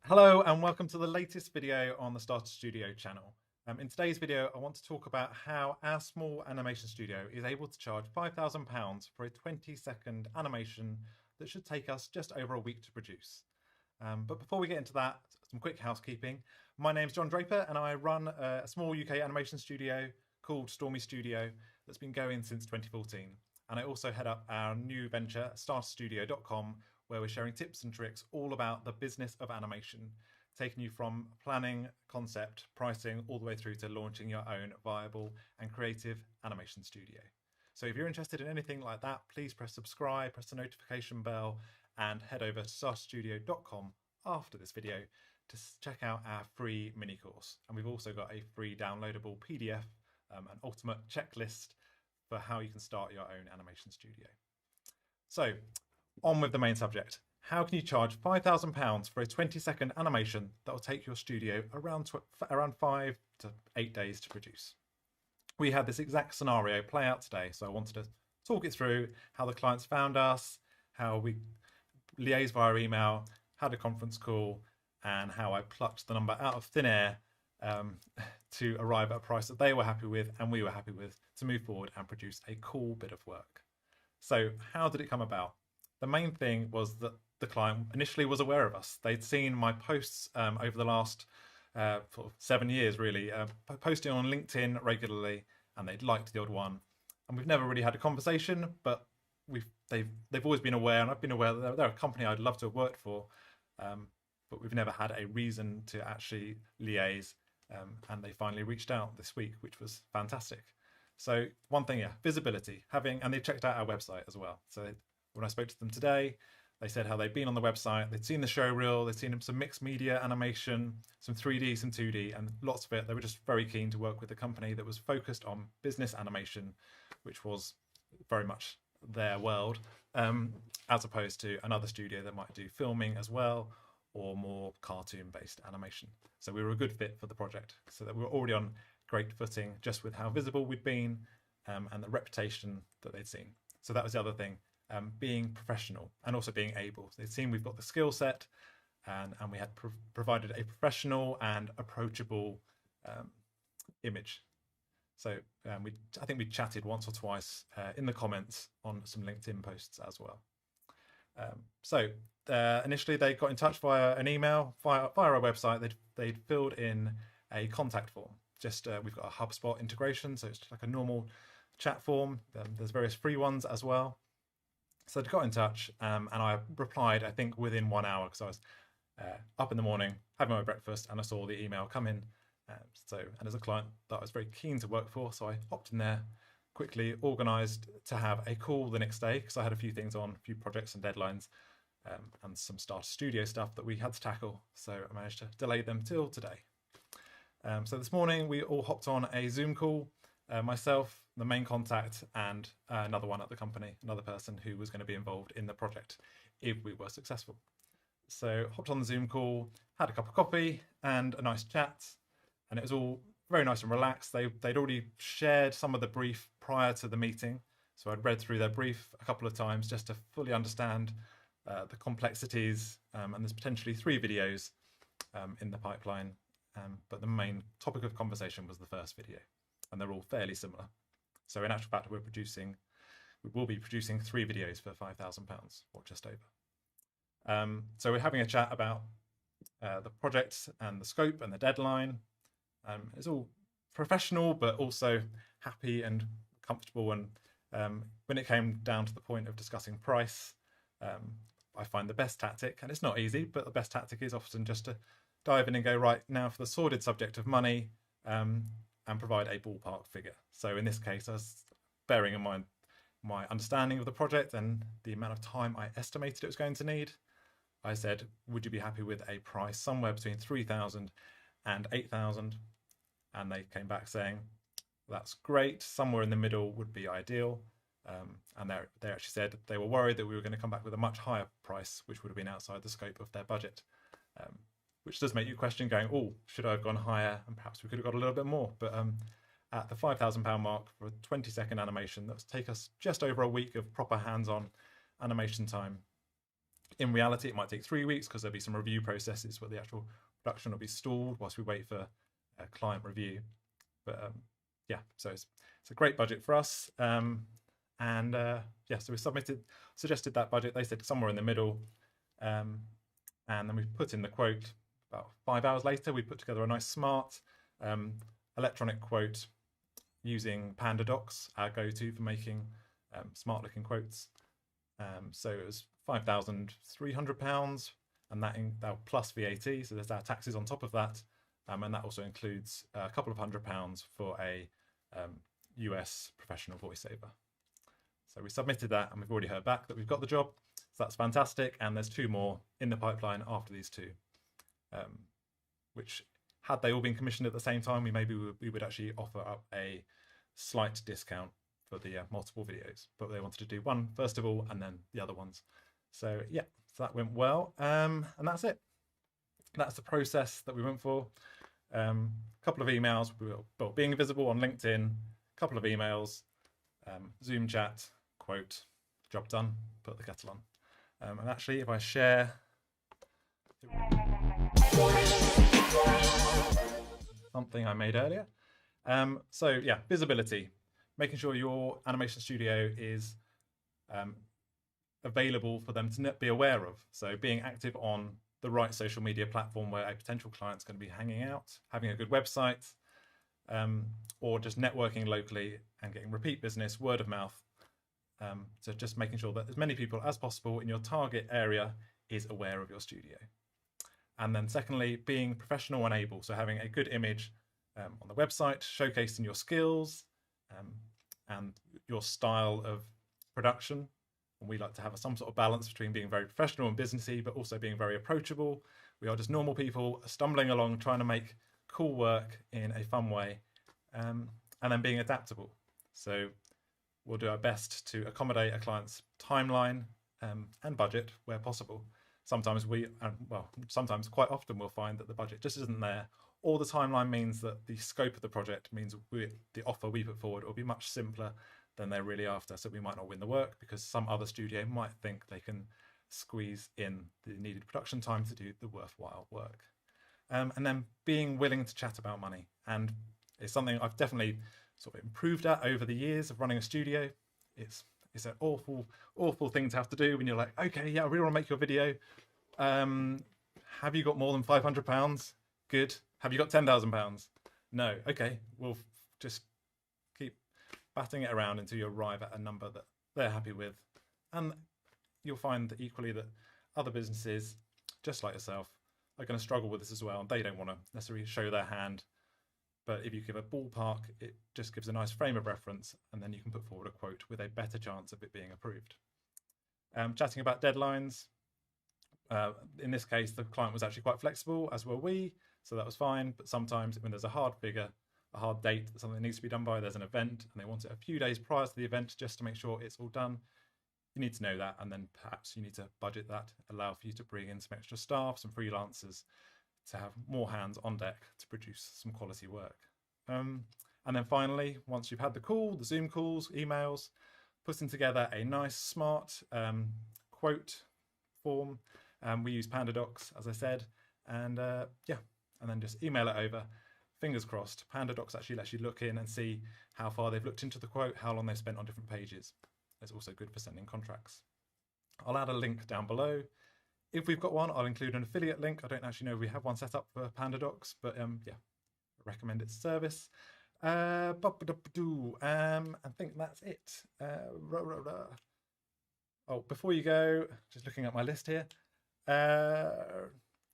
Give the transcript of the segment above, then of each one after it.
Hello and welcome to the latest video on the Starter Studio channel. In today's video I want to talk about how our small animation studio is able to charge £5,000 for a 20-second animation that should take us just over a week to produce. But before we get into that, some quick housekeeping. My name's John Draper and I run a small UK animation studio called Stormy Studio that's been going since 2014. And I also head up our new venture, starterstudio.com, where we're sharing tips and tricks all about the business of animation, taking you from planning, concept, pricing, all the way through to launching your own viable and creative animation studio. So if you're interested in anything like that, please press subscribe, press the notification bell, and head over to starterstudio.com after this video to check out our free mini course. And we've also got a free downloadable PDF, an ultimate checklist for how you can start your own animation studio. So, on with the main subject. How can you charge £5,000 for a 20-second animation that will take your studio around 5 to 8 days to produce? We had this exact scenario play out today, so I wanted to talk it through, how the clients found us, how we liaised via email, had a conference call, and how I plucked the number out of thin air to arrive at a price that they were happy with and we were happy with to move forward and produce a cool bit of work. So how did it come about? The main thing was that the client initially was aware of us. They'd seen my posts over the last 7 years, really, posting on LinkedIn regularly, and they'd liked the odd one. And we've never really had a conversation, but they've always been aware, and I've been aware that they're a company I'd love to have worked for, but we've never had a reason to actually liaise. And they finally reached out this week, which was fantastic. So one thing, visibility, and they've checked out our website as well. So when I spoke to them today, they said how they'd been on the website, they'd seen the show reel, they'd seen some mixed media animation, some 3D, some 2D, and lots of it. They were just very keen to work with a company that was focused on business animation, which was very much their world, as opposed to another studio that might do filming as well, or more cartoon-based animation. So we were a good fit for the project, so that we were already on great footing just with how visible we'd been and the reputation that they'd seen. So that was the other thing. Being professional and also being able. They've seen we've got the skill set and we had provided a professional and approachable image. So I think we chatted once or twice in the comments on some LinkedIn posts as well. So initially they got in touch via an email, via our website. They'd filled in a contact form. We've got a HubSpot integration, so it's just like a normal chat form. There's various free ones as well. So they got in touch and I replied, I think within 1 hour, because I was up in the morning, having my breakfast, and I saw the email come in. And as a client that I was very keen to work for, so I hopped in there, quickly organised to have a call the next day, because I had a few things on, a few projects and deadlines, and some Starter Studio stuff that we had to tackle. So I managed to delay them till today. So this morning we all hopped on a Zoom call, myself, the main contact, and another one at the company, another person who was going to be involved in the project if we were successful. So hopped on the Zoom call, had a cup of coffee and a nice chat, and it was all very nice and relaxed. They'd already shared some of the brief prior to the meeting, so I'd read through their brief a couple of times just to fully understand the complexities, and there's potentially 3 videos in the pipeline, but the main topic of conversation was the first video, and they're all fairly similar. So in actual fact, we will be producing 3 videos for £5,000 or just over. So we're having a chat about the project and the scope and the deadline. It's all professional, but also happy and comfortable. And when it came down to the point of discussing price, I find the best tactic, and it's not easy, but the best tactic is often just to dive in and go, right, now for the sordid subject of money, and provide a ballpark figure. So in this case, I was bearing in mind my understanding of the project and the amount of time I estimated it was going to need. I said, would you be happy with a price somewhere between 3,000 and 8,000? And they came back saying, that's great, somewhere in the middle would be ideal. And they actually said they were worried that we were going to come back with a much higher price, which would have been outside the scope of their budget. Which does make you question going, oh, should I have gone higher? And perhaps we could have got a little bit more. But at the £5,000 mark for a 20-second animation, that would take us just over a week of proper hands-on animation time. In reality, it might take 3 weeks because there'll be some review processes where the actual production will be stalled whilst we wait for a client review. But yeah, so it's a great budget for us. Yeah, so we suggested that budget. They said somewhere in the middle. And then we put in the quote. About 5 hours later, we put together a nice smart electronic quote using PandaDocs, our go-to for making smart looking quotes. So it was £5,300, and that plus VAT, so there's our taxes on top of that, and that also includes a couple of £100 for a US professional voiceover. So we submitted that, and we've already heard back that we've got the job, so that's fantastic. And there's 2 more in the pipeline after these 2, which, had they all been commissioned at the same time, we would actually offer up a slight discount for the multiple videos, but they wanted to do one first of all and then the other ones. So yeah, so that went well, and that's it. That's the process that we went for. A couple of emails, well, being visible on LinkedIn, a couple of emails, Zoom chat, quote, job done, put the kettle on. And actually, if I share something I made earlier. So yeah, visibility, making sure your animation studio is available for them to be aware of. So being active on the right social media platform where a potential client's going to be hanging out, having a good website, or just networking locally and getting repeat business, word of mouth. So just making sure that as many people as possible in your target area is aware of your studio. And then secondly, being professional and able. So having a good image on the website, showcasing your skills and your style of production. And we like to have some sort of balance between being very professional and businessy, but also being very approachable. We are just normal people stumbling along, trying to make cool work in a fun way, and then being adaptable. So we'll do our best to accommodate a client's timeline and budget where possible. Sometimes sometimes quite often we'll find that the budget just isn't there, or the timeline means that the scope of the project means the offer we put forward will be much simpler than they're really after. So we might not win the work because some other studio might think they can squeeze in the needed production time to do the worthwhile work. And then being willing to chat about money. And it's something I've definitely sort of improved at over the years of running a studio. It's an awful thing to have to do when you're like, okay, yeah, I really want to make your video. Have you got more than £500? Good. Have you got £10,000? No. Okay, we'll just keep batting it around until you arrive at a number that they're happy with. And you'll find that equally that other businesses, just like yourself, are going to struggle with this as well. And they don't want to necessarily show their hand. But if you give a ballpark, it just gives a nice frame of reference, and then you can put forward a quote with a better chance of it being approved. Chatting about deadlines. In this case, the client was actually quite flexible, as were we, so that was fine. But sometimes when there's a hard figure, a hard date, something that needs to be done by, there's an event, and they want it a few days prior to the event just to make sure it's all done. You need to know that, and then perhaps you need to budget that, allow for you to bring in some extra staff, some freelancers, to have more hands on deck to produce some quality work. And then finally, once you've had the call, the Zoom calls, emails, putting together a nice, smart quote form. We use PandaDocs, as I said, and yeah, and then just email it over. Fingers crossed, PandaDocs actually lets you look in and see how far they've looked into the quote, how long they've spent on different pages. It's also good for sending contracts. I'll add a link down below. If we've got one, I'll include an affiliate link. I don't actually know if we have one set up for PandaDocs, but yeah, I recommend its service. I think that's it. Oh, before you go, just looking at my list here,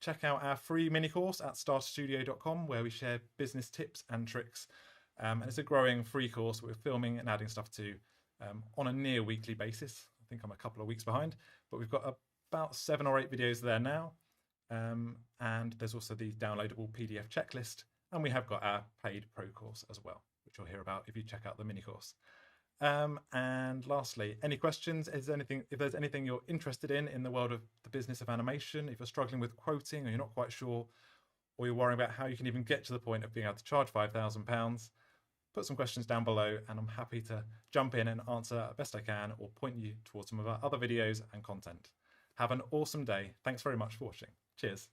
check out our free mini course at starterstudio.com, where we share business tips and tricks. And it's a growing free course that we're filming and adding stuff to on a near weekly basis. I think I'm a couple of weeks behind, but we've got about 7 or 8 videos there now. And there's also the downloadable PDF checklist. And we have got our paid pro course as well, which you'll hear about if you check out the mini course. And lastly, any questions? If there's anything you're interested in the world of the business of animation, if you're struggling with quoting or you're not quite sure, or you're worrying about how you can even get to the point of being able to charge £5,000, put some questions down below and I'm happy to jump in and answer best I can or point you towards some of our other videos and content. Have an awesome day. Thanks very much for watching. Cheers.